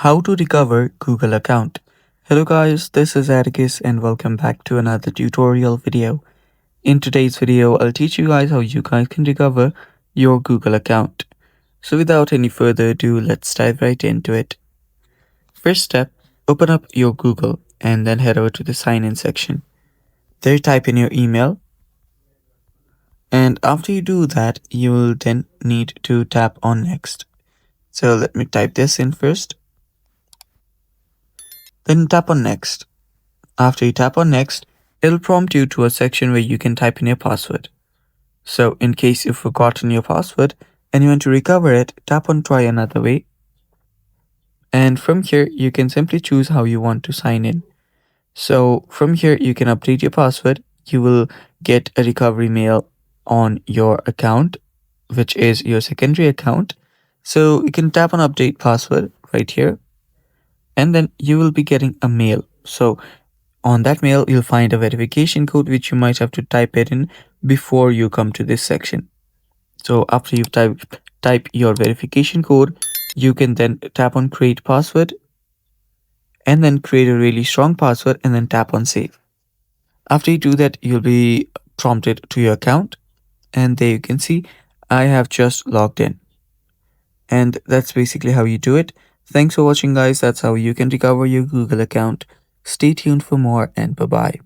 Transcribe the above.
How to recover Google account. Hello guys, this is Atticus and welcome back to another tutorial video. In today's video, I'll teach you guys how you guys can recover your Google account. So without any further ado, let's dive right into it. First step, open up your Google and then head over to the sign in section. There type in your email. And after you do that, you will then need to tap on next. So let me type this in first. Then tap on next. After you tap on next, it'll prompt you to a section where you can type in your password. So in case you've forgotten your password and you want to recover it, tap on try another way. And from here, you can simply choose how you want to sign in. So from here, you can update your password. You will get a recovery mail on your account, which is your secondary account. So you can tap on update password right here. And then you will be getting a mail. So on that mail, you'll find a verification code which you might have to type it in before you come to this section. So after you've type your verification code, you can then tap on create password and then create a really strong password and then tap on save. After you do that, you'll be prompted to your account and there you can see I have just logged in. And that's basically how you do it. Thanks for watching guys. That's how you can recover your Google account. Stay tuned for more and bye-bye.